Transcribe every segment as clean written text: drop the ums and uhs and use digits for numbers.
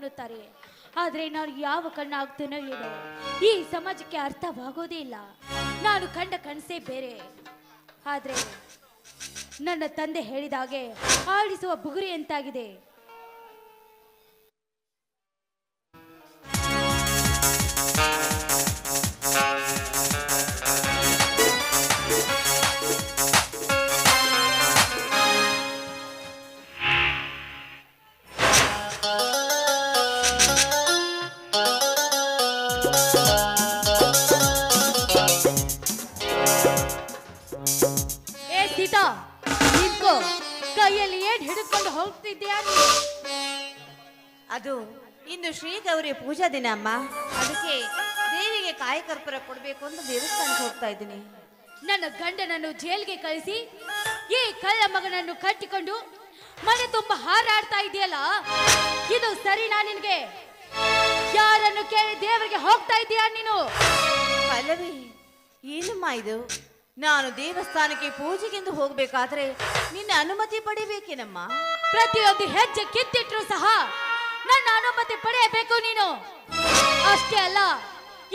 ಅನ್ನುತ್ತಾರೆ. ಆದ್ರೆ ನಾನು ಯಾವ ಕಣ್ಣಾಗ್ತೇನೋ ಏನೋ ಈ ಸಮಾಜಕ್ಕೆ ಅರ್ಥವಾಗೋದೇ ಇಲ್ಲ. ನಾನು ಕಂಡ ಕನಸೇ ಬೇರೆ. ಆದ್ರೆ ನನ್ನ ತಂದೆ ಹೇಳಿದಾಗೆ ಆಡಿಸುವ ಬುಗುರಿ ಎಂತಾಗಿದೆ. ಕೈಯಲ್ಲಿ ಏನ್ ಹಿಡಿದುಕೊಂಡು ಹೋಗ್ತಿದ್ಯಾ? ಅದು ಇಂದು ಶ್ರೀ ಗೌರಿ ಪೂಜಾ ದಿನ ಅಮ್ಮ. ಅದಕ್ಕೆ ದೇವಿಗೆ ಕಾಯಕರ್ಪೂರ ಕೊಡ್ಬೇಕು ಅಂತ ದೇವಸ್ಥಾನಕ್ಕೆ ಹೋಗ್ತಾ ಇದ್ದೀನಿ. ನನ್ನ ಗಂಡನನ್ನು ಜೈಲಿಗೆ ಕಳಿಸಿ ಈ ಕಳ್ಳ ಮಗನನ್ನು ಕಟ್ಟಿಕೊಂಡು ಮನೆ ತುಂಬಾ ಹಾರಾಡ್ತಾ ಇದೆಯಲ್ಲ, ಇದು ಸರಿನಾ ನಿನ್ಗೆ? ಯಾರನ್ನು ಕೇಳಿ ದೇವರಿಗೆ ಹೋಗ್ತಾ ಇದೀಯಾ ನೀನು? ಪಲ್ಲವಿ, ಏನಮ್ಮ ಇದು? ನಾನು ದೇವಸ್ಥಾನಕ್ಕೆ ಪೂಜೆಗೆಂದು ಹೋಗ್ಬೇಕಾದ್ರೆ ನಿನ್ನ ಅನುಮತಿ ಪಡಿಬೇಕೇನಮ್ಮ? ಪ್ರತಿಯೊಂದು ಹೆಜ್ಜೆ ಕಿತ್ತಿಟ್ರು ಸಹ ನನ್ನ ಅನುಮತಿ ಪಡೆಯಬೇಕು ನೀನು. ಅಷ್ಟೇ ಅಲ್ಲ,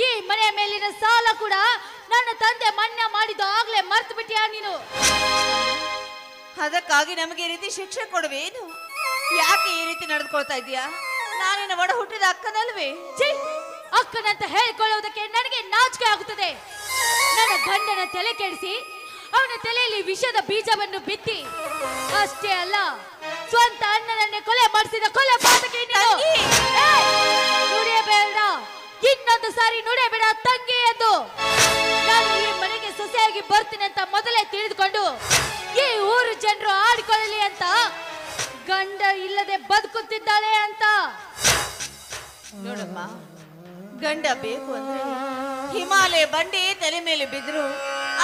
ಈ ಮನೆಯ ಮೇಲಿನ ಸಾಲ ಕೂಡ ನನ್ನ ತಂದೆ ಮನ್ನಾ ಮಾಡಿದ್ದು ಆಗ್ಲೇ ಮರ್ತು ಬಿಟ್ಟಿಯಾ ನೀನು? ಅದಕ್ಕಾಗಿ ನಮಗೆ ಈ ರೀತಿ ಶಿಕ್ಷೆ ಕೊಡುವೇನು? ಯಾಕೆ ಈ ರೀತಿ ನಡೆದುಕೊಳ್ತಾ ಇದೀಯಾ? ನಾನಿನ ಒಡ ಹುಟ್ಟಿದ ಅಕ್ಕನಲ್ವೇ? ಅಕ್ಕನಂತ ಹೇಳಿಕೊಳ್ಳುವುದಕ್ಕೆ ನನಗೆ ನಾಚಿಕೆ ಆಗುತ್ತದೆ. ನನ್ನ ಗಂಡನ ತಲೆ ಕೆಡಿಸಿ ಅವನ ತಲೆಯಲ್ಲಿ ವಿಷದ ಬೀಜವನ್ನು ಬಿತ್ತಿ, ಅಷ್ಟೇ ಅಲ್ಲ ಸ್ವಂತ ಅಣ್ಣನನ್ನೇ ಕೊಲೆ ಮಾಡಿಸಿದ ಕೊಲೆ ಪಾತಕಿ ನೀನು. ನುಡಿಯಬೇಡ, ಇನ್ನೊಂದು ಸಾರಿ ನುಡಿಯಬೇಡ ತಂಗಿ ಎಂದು. ನಾನು ಈ ಮನೆಗೆ ಸೊಸೆಯಾಗಿ ಬರ್ತೀನಿ ಅಂತ ಮೊದಲೇ ತಿಳಿದುಕೊಂಡು ಈ ಊರು ಜನರು ಆಡಿಕೊಳ್ಳಲಿ ಅಂತ ಗಂಡ ಇಲ್ಲದೆ ಬದುಕುತ್ತಿದ್ದಾಳೆ ಅಂತ. ನೋಡಮ್ಮ, ಗಂಡ ಬೇಕು ಅಂದ್ರೆ ಹಿಮಾಲಯ ಬಂಡೆ ತಲೆ ಮೇಲೆ ಬಿದ್ರು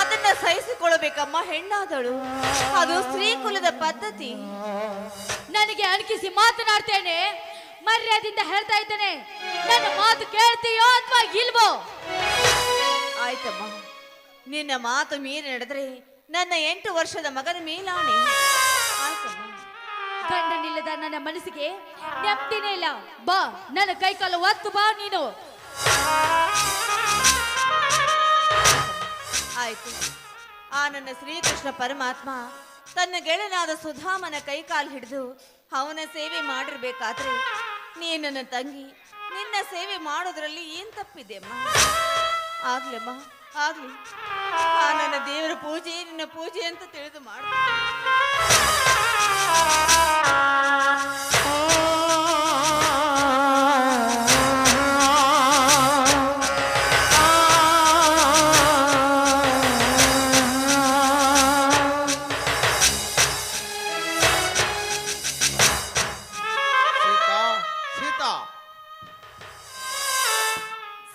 ಅದನ್ನ ಸಹಿಸಿಕೊಳ್ಳಬೇಕಮ್ಮ ಹೆಣ್ಣಾದಳು. ಅದು ಸ್ತ್ರೀ ಕುಲದ ಪದ್ಧತಿ. ನನಗೆ ಅಣಕಿಸಿ ಮಾತನಾಡ್ತೇನೆ, ಮರ್ಯಾದಿಂದ ಹೇಳ್ತಾ ಇದ್ದೇನೆ. ನನ್ನ ಮಾತು ಕೇಳ್ತೀಯೋ ಅಥವಾ ಇಲ್ವೋ? ಆಯ್ತಮ್ಮ, ನಿನ್ನ ಮಾತು ಮೀರಿ ನಡೆದ್ರೆ ನನ್ನ 8 ವರ್ಷದ ಮಗನ ಮೇಲಾಣೆ. ಆಯ್ತಮ್ಮ. ಗಂಡನಿಲ್ಲದ ನನ್ನ ಮನಸ್ಸಿಗೆ ನೆಮ್ಮದಿನೇ ಇಲ್ಲ. ಬಾ, ನನ್ನ ಕೈಕಾಲು ಒತ್ತು ಬಾ ನೀನು. ಆಯ್ತು. ಆ ನನ್ನ ಶ್ರೀಕೃಷ್ಣ ಪರಮಾತ್ಮ ತನ್ನ ಗೆಳೆಯನಾದ ಸುಧಾಮನ ಕೈಕಾಲು ಹಿಡಿದು ಅವನ ಸೇವೆ ಮಾಡಿರ್ಬೇಕಾದ್ರೆ ನೀ ನನ್ನ ತಂಗಿ, ನಿನ್ನ ಸೇವೆ ಮಾಡೋದ್ರಲ್ಲಿ ಏನ್ ತಪ್ಪಿದೆ ಅಮ್ಮ? ಆಗ್ಲಮ್ಮ, ಆಗ್ಲಿ. ಆ ನನ್ನ ದೇವರ ಪೂಜೆ ನಿನ್ನ ಪೂಜೆ ಅಂತ ತಿಳಿದು ಮಾಡು.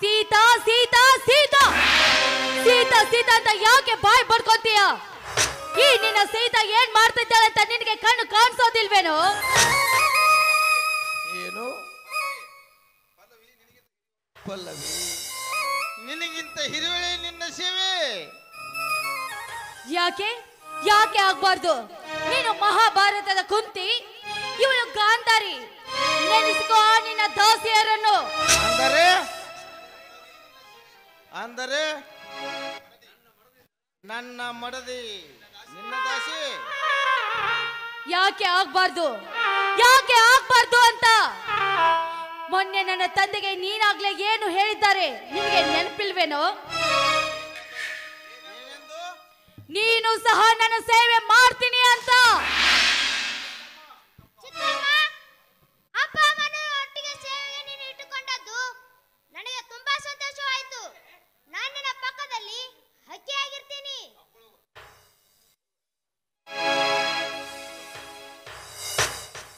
ಸೀತಾ ಸೀತಾ ಸೀತಾ ಸೀತಾ ಸೀತಾ ಅಂತ ಯಾಕೆ ಬಾಯ್ ಬಡ್ಕೊಂತೀಯ? ಈ ನಿನ್ನ ಸೀತಾ ಏನ್ ಮಾಡ್ತಿದ್ದಾಳೆ ಅಂತ ನಿನಗೆ ಕಣ್ಣು ಕಾಣಿಸೋದಿಲ್ವೇನೋ? ಏನು ಪಲ್ಲವಿ, ನಿನಗಿಂತ ಹಿರಿಯಳೆ ನಿನ್ನ ಸೇವೆ. ಯಾಕೆ ಯಾಕೆ ಆಗ್ಬಾರ್ದು? ನೀನು ಮಹಾಭಾರತದ ಕುಂತಿ, ಇವಳು ಗಾಂಧಾರಿ. ನೆನೆಸಿಕೋ ನಿನ್ನ ದಾಸಿಯರನ್ನು. ಅಂದರೆ ನನ್ನ ಮಡದಿ ನಿನ್ನ ದಾಸಿ. ಯಾಕೆ ಆಗ್ಬಾರ್ದು? ಯಾಕೆ ಆಗ್ಬಾರ್ದು ಅಂತ ಮೊನ್ನೆ ನನ್ನ ತಂದೆಗೆ ನೀನಾಗ್ಲೇ ಏನು ಹೇಳಿದ್ದಾರೆ ನಿನಗೆ ನೆನಪಿಲ್ವೇನೋ? ನೀನು ಸಹ ನನ್ನ ಸೇವೆ ಮಾಡ್ತೀನಿ ಅಂತ.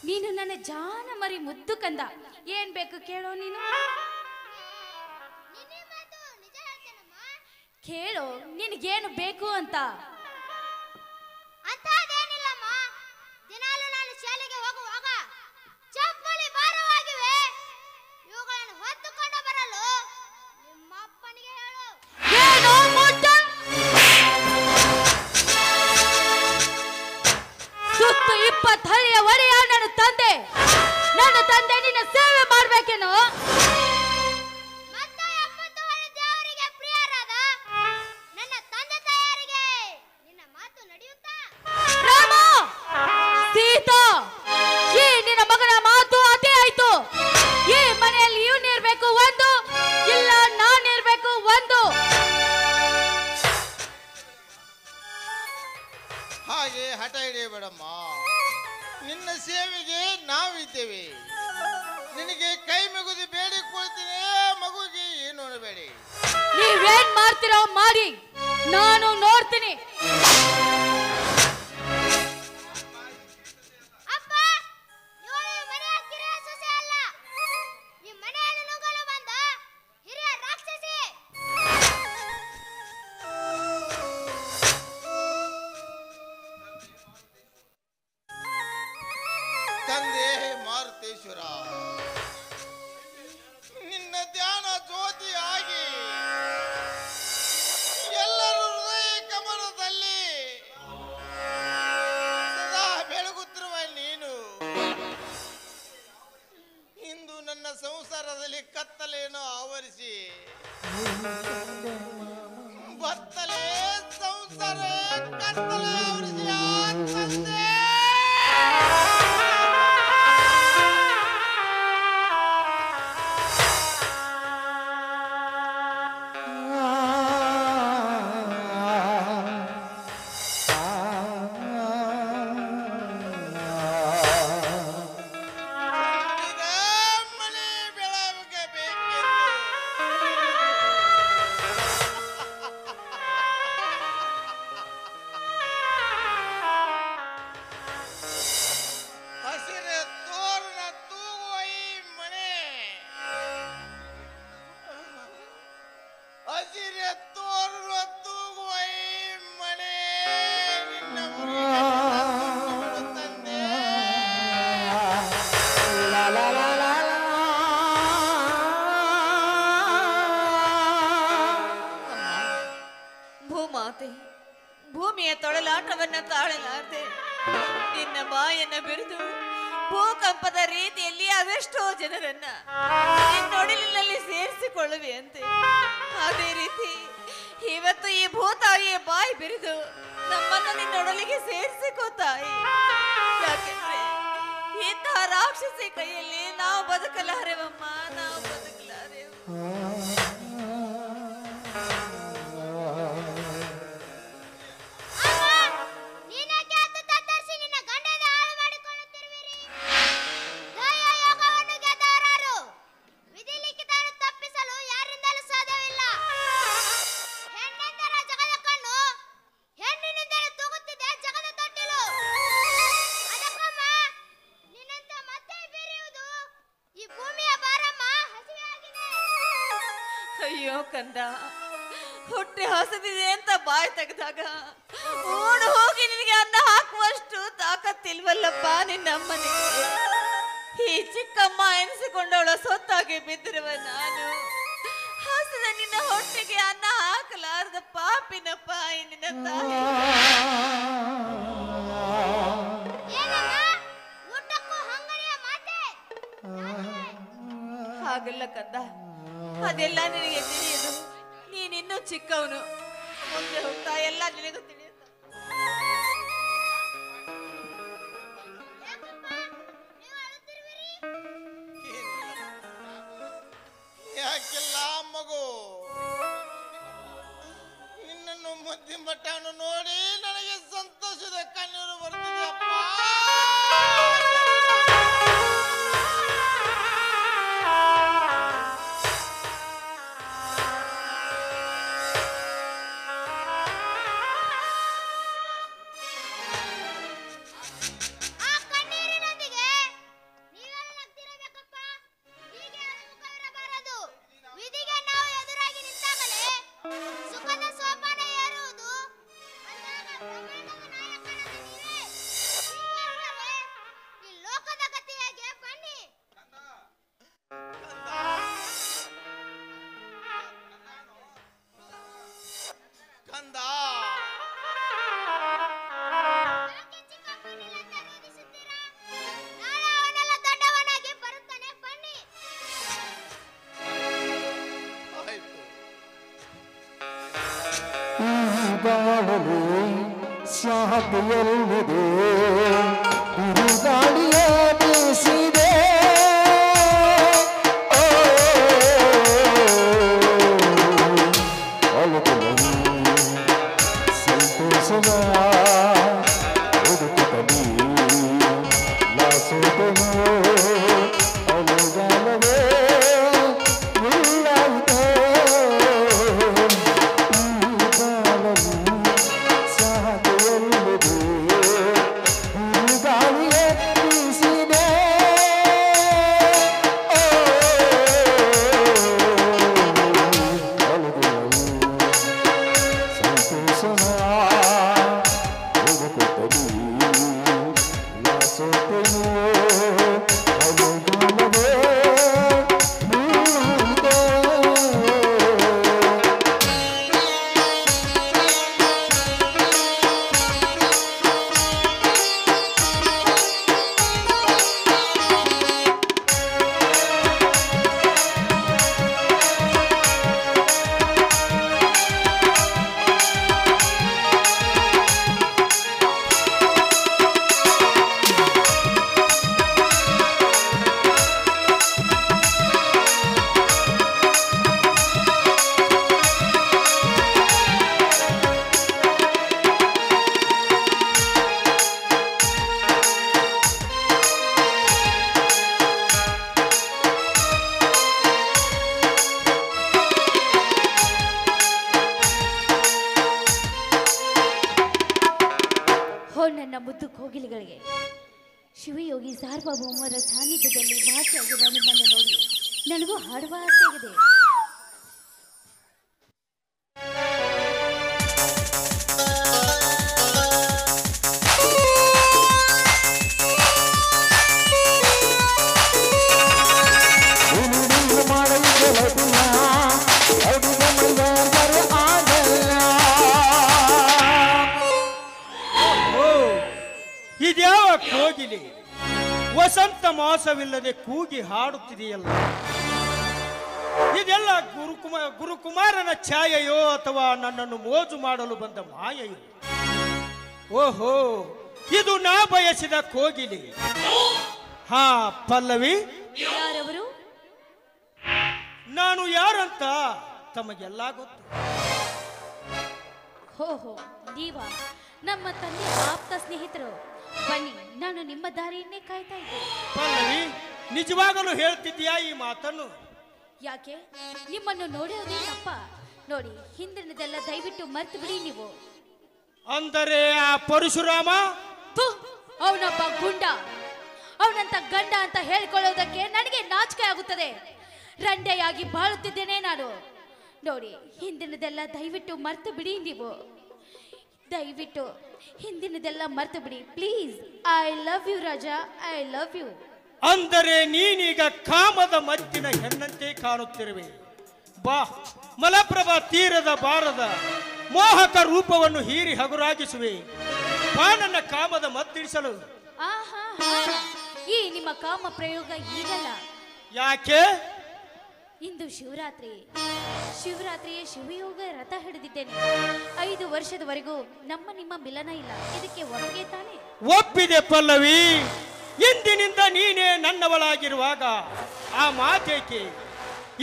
ನೀನು ನನ್ನ ಜಾನ ಮರಿ ಮುದ್ದು ಕಂದ. ಏನ್ ಬೇಕು ಕೇಳೋ ನೀನು? ಕೇಳು, ನಿನಗೇನು ಬೇಕು ಅಂತ. ದಿನಾಲು ನಾನು ಶಾಲೆಗೆ ಹೋಗುವಾಗ ಚಪ್ಪಲಿ ಭಾರವಾಗಿವೆ, ಇವುಗಳನ್ನು ಹೊತ್ತುಕೊಂಡು ಬರಲು ನಿಮ್ಮ ಅಪ್ಪನಿಗೆ ಹೇಳು. ಏನು ಮುಟ್ಟ? ಸುತ್ತು 20 ಹಳ್ಳಿಯ ಒಡೆಯ ನನ್ನ ತಂದೆ ನಿನ್ನ ಸೇವೆ ಮಾಡ್ಬೇಕು ನಾನು ನೋಡ್ತೀನಿ. ಅಪ್ಪ, ಇವಳು ಈ ಮನೆಯ ಕಿರಿಯ ಸೊಸೆ ಅಲ್ಲ. ಈ ಮನೆಯನ್ನು ನುಗ್ಗಲು ಬಂದ ಹಿರಿಯ ರಾಕ್ಷಸಿ. ತಂದೆ ಮಾರುತೇಶ್ವರ, ನಿನ್ನ ಧ್ಯಾನ ಜ್ಯೋತಿಯಾಗಿ ಎಲ್ಲರ ಹೃದಯ ಕಮಲದಲ್ಲಿ ಸದಾ ಬೆಳಗುತ್ತಿರುವ ನೀನು ಇಂದು ನನ್ನ ಸಂಸಾರದಲ್ಲಿ ಕತ್ತಲೆಯನ್ನು ಆವರಿಸಿ ಬತ್ತಲೆ ಸಂಸಾರ ಕತ್ತಲೆ ಆವರಿಸಿ ತಂದೆ. ಭೂಮಿಯ ತೊಳಲಾಟವನ್ನ ತಾಳಲಾರದೆ ನಿನ್ನ ಬಾಯನ್ನ ಬಿರಿದು ಭೂಕಂಪದ ರೀತಿಯಲ್ಲಿ ಅದೆಷ್ಟೋ ಜನರನ್ನ ನಿನ್ನೊಡಲಿನಲ್ಲಿ ಸೇರಿಸಿಕೊಳ್ಳುವೆ ಅಂತೆ. ಅದೇ ರೀತಿ ಇವತ್ತು ಈ ಭೂತಾಯಿಯ ಬಾಯಿ ಬಿರಿದು ನಮ್ಮನ್ನ ನಿನ್ನೊಡಲಿಗೆ ಸೇರಿಸಿಕೋ ತಾಯಿ. ಯಾಕೆಂದ್ರೆ ಇಂತಹ ರಾಕ್ಷಸಿ ಕೈಯಲ್ಲಿ ನಾವು ಬದುಕಲಾರೆವಮ್ಮ, ನಾವು ಬದುಕಲಾರೆವು. ಅಯ್ಯೋ ಕಂದ, ಹೊಟ್ಟೆ ಹಸದಿದೆ ಅಂತ ಬಾಯಿ ತೆಗೆದಾಗ ಓಡು ಹೋಗಿ ನಿನಗೆ ಅನ್ನ ಹಾಕುವಷ್ಟು ತಾಕತ್ತಿಲ್ವಲ್ಲಪ್ಪ ನಿನ್ನಮ್ಮನಿಗೆ. ಈ ಚಿಕ್ಕಮ್ಮ ಎನಿಸಿಕೊಂಡವಳ ಸೊತ್ತಾಗಿ ಬಿದ್ದಿರುವ ನಾನು ಹಸದ ನಿನ್ನ ಹೊಟ್ಟೆಗೆ ಅನ್ನ ಹಾಕಲಾರದ ಪಾಪಿನಪ್ಪ ನಿನ್ನ ತಾಯಿ. ಹಾಗಲ್ಲ ಕಂದ, ಅದೆಲ್ಲ ನಿನಗೆ ತಿಳಿಯದು. ನೀನಿನ್ನೂ ಚಿಕ್ಕವನು, ಮುಂದೆ ಹೋಗ್ತಾ ಎಲ್ಲ ನಿನಗೂ ತಿಳಿಯುತ್ತ. ಯಾಕೆಲ್ಲ ಮಗು, ನಿನ್ನನ್ನು ಮುದ್ದಿನ ಮಟ್ಟವನ್ನು ನೋಡಿ ನನಗೆ ಸಂತೋಷದ ಕಣ್ಣೀರು ಬರುತ್ತಿದೆಯಪ್ಪ. ಶಾಂತಿಯಲ್ಲಿದೆ ಬಿರುಗಾಳಿಯೇ ಬೀಸಿದೆ. ಸಂತೋಷದ ಹುಡುಕುತ್ತಲೀ ಲಾಸೋದನು ಅನುಗಾಲವೇ ಇಲ್ಲಾಯಿತೆ ಈ ಕಾಲದಲ್ಲಿ ಶಿವಯೋಗಿ ಸಾರ್ವಭೌಮರ ಸಾನ್ನಿಧ್ಯದಲ್ಲಿ ವಾಸಿಯಾಗಿ ಬಂದು ನೋಡಿ ನನಗೂ ಹಾಡುವ ಆಸೆ ಇದೆ. ಇದ್ಯಾವ ಕೋಗಿಲೆ ವಸಂತ ಮಾಸವಿಲ್ಲದೆ ಕೂಗಿ ಹಾಡುತ್ತಿದೆಯಲ್ಲ, ಇದೆಲ್ಲ ಗುರುಕುಮಾರನ ಛಾಯೆಯೋ ಅಥವಾ ನನ್ನನ್ನು ಮೋಜು ಮಾಡಲು ಬಂದ ಮಾಯೆಯೋ? ಓಹೋ, ಇದು ನಾ ಬಯಸಿದ ಕೋಗಿಲೆ. ಹಾ ಪಲ್ಲವಿ, ಯಾರವರು? ನಾನು ಯಾರಂತ ತಮಗೆಲ್ಲ ಗೊತ್ತು. ಹೋ ನೀವ ನಮ್ಮ ತಂದೆ ಆಪ್ತ ಸ್ನೇಹಿತರು. ಬನ್ನಿ, ನಾನು ನಿಮ್ಮ ದಾರಿಯನ್ನೇ ಕಾಯ್ತಾ ಇದ್ದೆ. ಪಲ್ಲವಿ, ನಿಜವಾಗಲೂ ಹೇಳ್ತಿದ್ಯಾ ಈ ಮಾತನ್ನು? ಯಾಕೆ, ನಿಮ್ಮನ್ನು ನೋಡೋದೇ ತಪ್ಪ? ನೋಡಿ, ಹಿಂದಿನದೆಲ್ಲ ದಯವಿಟ್ಟು ಮರ್ತು ಬಿಡಿ ನೀವು. ಅಂದರೆ ಆ ಪರಶುರಾಮ ಅವನೊಬ್ಬ ಗುಂಡ. ಅವನಂತ ಗಂಡ ಅಂತ ಹೇಳ್ಕೊಳ್ಳೋದಕ್ಕೆ ನನಗೆ ನಾಚಿಕೆ ಆಗುತ್ತದೆ. ರಂಡೆಯಾಗಿ ಬಾಳುತ್ತಿದ್ದೇನೆ ನಾನು. ನೋಡಿ, ಹಿಂದಿನದೆಲ್ಲ ದಯವಿಟ್ಟು ಮರ್ತು ಬಿಡಿ ನೀವು. ದಯವಿಟ್ಟು ಹಿಂದಿನದೆಲ್ಲ ಮರ್ತು ಬಿಡಿ ಪ್ಲೀಸ್. ಐ ಲವ್ ಯು ರಾಜಾ, ಐ ಲವ್ ಯು. ಅಂದರೆ ನೀನೀಗ ಕಾಮದ ಮತ್ತಿನ ಹೆಣ್ಣಂತೆ ಕಾಣುತ್ತಿರುವೆ. ಬಾ, ಮಲಪ್ರಭಾ ತೀರದ ಬಾರದ ಮೋಹಕ ರೂಪವನ್ನು ಹೀರಿ ಹಗುರಾಗಿಸುವೆ. ಬಾ ನನ್ನ ಕಾಮದ ಮತ್ತಿಡಿಸಲು. ಆಹಾ, ಈ ನಿಮ್ಮ ಕಾಮ ಪ್ರಯೋಗ ಈಗಲ್ಲ. ಯಾಕೆ? ಇಂದು ಶಿವರಾತ್ರಿಯ ಶಿವಯೋಗ ರಥ ಹಿಡಿದಿದ್ದೇನೆ. 5 ವರ್ಷದವರೆಗೂ ನಿಮ್ಮ ಮಿಲನ ಇಲ್ಲ. ಇದಕ್ಕೆ ಒಪ್ಪಿಗೆ ತಾನೆ? ಒಪ್ಪಿದೆ ಪಲ್ಲವಿ. ಇಂದಿನಿಂದ ನೀನೇ ನನ್ನವಳಾಗಿರುವಾಗ ಆ ಮಾತೇಕೆ?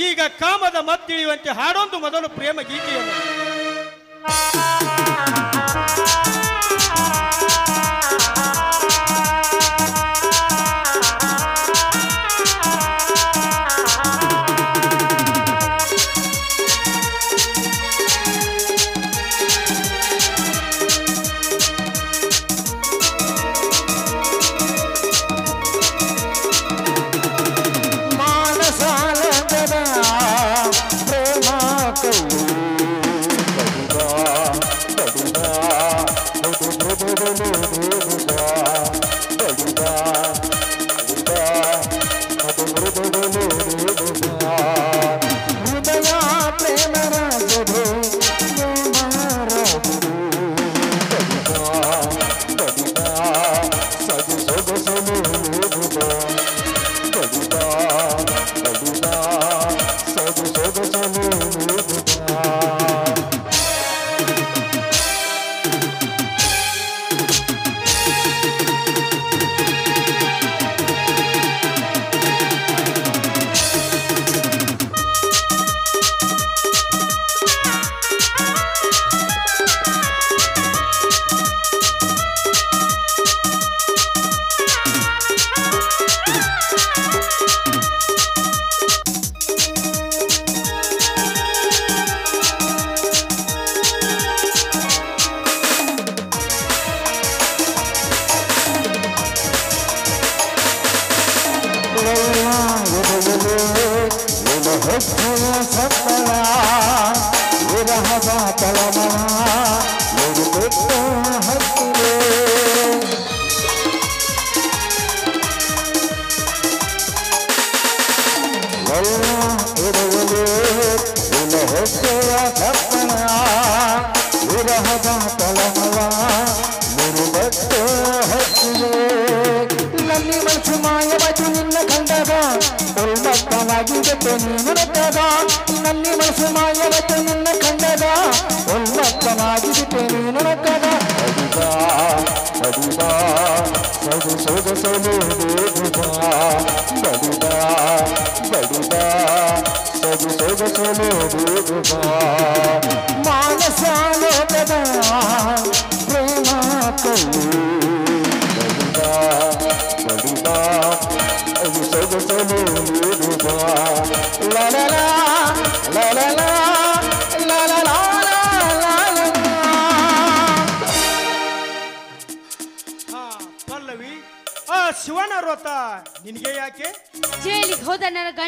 ಈಗ ಕಾಮದ ಮತ್ತಿಳಿಯುವಂತೆ ಹಾಡೊಂದು ಮೊದಲು ಪ್ರೇಮ ಗೀತೆಯನ್ನು.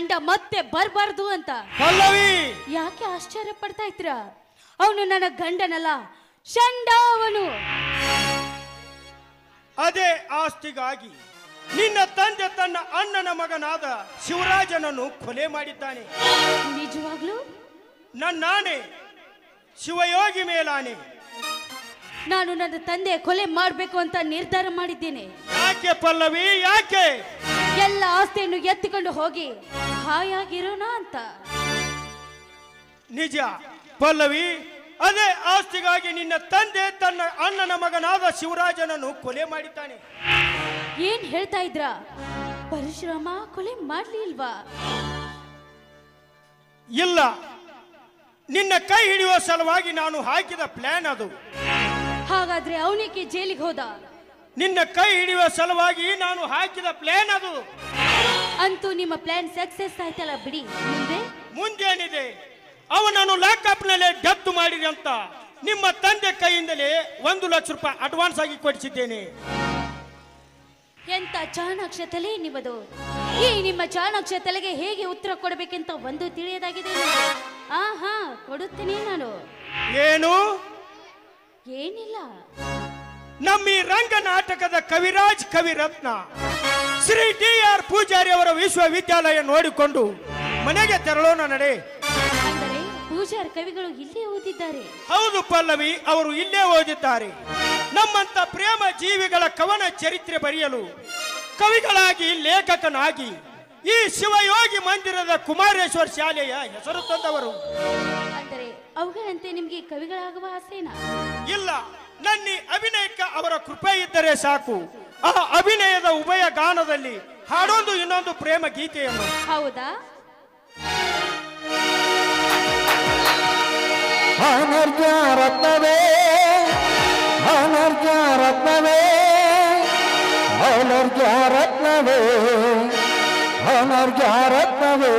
ಗಂಡ ಮತ್ತೆ ಬರಬಾರ್ದು ಅಂತ. ಪಲ್ಲವಿ, ಯಾಕೆ ಆಶ್ಚರ್ಯ ಪಡ್ತಾ ಇದ್ದೀರಾ? ಅವನು ನನ್ನ ಗಂಡನಲ್ಲ, ಷಂಡ ಅವನು. ಅದೇ ಆಸ್ತಿಗಾಗಿ ನಿನ್ನ ತಂದೆ ತನ್ನ ಅಣ್ಣನ ಮಗನಾದ ಶಿವರಾಜನನ್ನು ಕೊಲೆ ಮಾಡಿದ್ದಾನೆ. ನಿಜವಾಗ್ಲೂ? ನನ್ನಾಣೆ, ಶಿವಯೋಗಿ ಮೇಲಾಣೆ. ನಾನು ನನ್ನ ತಂದೆ ಕೊಲೆ ಮಾಡಬೇಕು ಅಂತ ನಿರ್ಧಾರ ಮಾಡಿದ್ದೇನೆ. ಯಾಕೆ ಪಲ್ಲವಿ, ಯಾಕೆ? ಎಲ್ಲ ಆಸ್ತಿಯನ್ನು ಎತ್ತಿಕೊಂಡು ಹೋಗಿ ಹಾಯಾಗಿರೋಣ ಅಂತ. ನಿಜ ಪಲ್ಲವಿ, ಅದೇ ಆಸ್ತಿಗಾಗಿ ನಿನ್ನ ತಂದೆ ತನ್ನ ಅಣ್ಣನ ಮಗನಾದ ಶಿವರಾಜನನ್ನು ಕೊಲೆ ಮಾಡಿದ್ದಾನೆ. ಏನ್ ಹೇಳ್ತಾ ಇದ್ರ? ಪರಶುರಾಮ ಕೊಲೆ ಮಾಡ್ಲಿಲ್ವಾ? ಇಲ್ಲ, ನಿನ್ನ ಕೈ ಹಿಡಿಯುವ ಸಲುವಾಗಿ ನಾನು ಹಾಕಿದ ಪ್ಲಾನ್ ಅದು. ಹಾಗಾದ್ರೆ ಅವನಿಗೆ ಜೈಲಿಗೆ ಹೋದ? ನಿನ್ನ ಕೈ ಹಿಡಿಯುವ ಸಲುವಾಗಿ ನಾನು ಹಾಕಿದ ಪ್ಲಾನ್ ಅದು. ಅಂತೂ ನಿಮ್ಮ ಪ್ಲಾನ್ ಸಕ್ಸಸ್ ಆಯ್ತಲ್ಲ ಬಿಡಿ. ಮುಂದೇನಿದೆ? ಅವನನ್ನು ಲಾಕಪ್ ನಲ್ಲಿ ಡೆತ್ ಮಾಡಿದೆ ಅಂತ ನಿಮ್ಮ ತಂದೆ ಕೈಯಿಂದಲೇ 1 ಲಕ್ಷ ರೂಪಾಯಿ ಅಡ್ವಾನ್ಸ್ ಆಗಿ ಕೊಡಿಸಿದ್ದೇನೆ. ಎಂತ ಚಾಣಾಕ್ಷ ತಲೆ ನಿಮ್ಮದು. ಈ ನಿಮ್ಮ ಚಾಣಾಕ್ಷ ತಲೆಗೆ ಹೇಗೆ ಉತ್ತರ ಕೊಡಬೇಕೆಂತ ಒಂದು ತಿಳಿಯದಾಗಿದೆ. ಆಹಾ, ಕೊಡುತ್ತೇನೆ ನಾನು. ಏನು? ಏನಿಲ್ಲ, ನಮ್ಮ ಈ ರಂಗ ನಾಟಕದ ಕವಿರಾಜ್ ಕವಿರತ್ನ ಶ್ರೀ ಡಿ.ಆರ್. ಪೂಜಾರಿ ಅವರ ವಿಶ್ವವಿದ್ಯಾಲಯ ನೋಡಿಕೊಂಡು ಮನೆಗೆ ತೆರಳೋಣ ನಡೆ. ಅಂದರೆ ಪೂಜಾರಿ ಕವಿಗಳು ಇಲ್ಲೇ ಓದಿದ್ದಾರೆ? ಹೌದು ಪಲ್ಲವಿ, ಅವರು ಇಲ್ಲೇ ಓದಿದ್ದಾರೆ. ನಮ್ಮಂತ ಪ್ರೇಮ ಜೀವಿಗಳ ಕವನ ಚರಿತ್ರೆ ಬರೆಯಲು ಕವಿಗಳಾಗಿ ಲೇಖಕನಾಗಿ ಈ ಶಿವಯೋಗಿ ಮಂದಿರದ ಕುಮಾರೇಶ್ವರ ಶಾಲೆಯ ಹೆಸರು ತಂದವರು. ಅಂದರೆ ಅವುಗಳಂತೆ ನಿಮ್ಗೆ ಕವಿಗಳಾಗುವ ಆಸೆನಾ? ಇಲ್ಲ, ನನ್ನ ಅಭಿನಯಕ್ಕೆ ಅವರ ಕೃಪೆ ಇದ್ದರೆ ಸಾಕು. ಆ ಅಭಿನಯದ ಉಭಯ ಗಾನದಲ್ಲಿ ಹಾಡೊಂದು ಇನ್ನೊಂದು ಪ್ರೇಮ ಗೀತೆಯನ್ನು. ಹೌದಾ? ಅನರ್ಘ್ಯ ರತ್ನವೇ, ಅನರ್ಘ್ಯ ರತ್ನವೇ, ಅನರ್ಘ್ಯ ರತ್ನವೇ, ಅನರ್ಘ್ಯ ರತ್ನವೇ.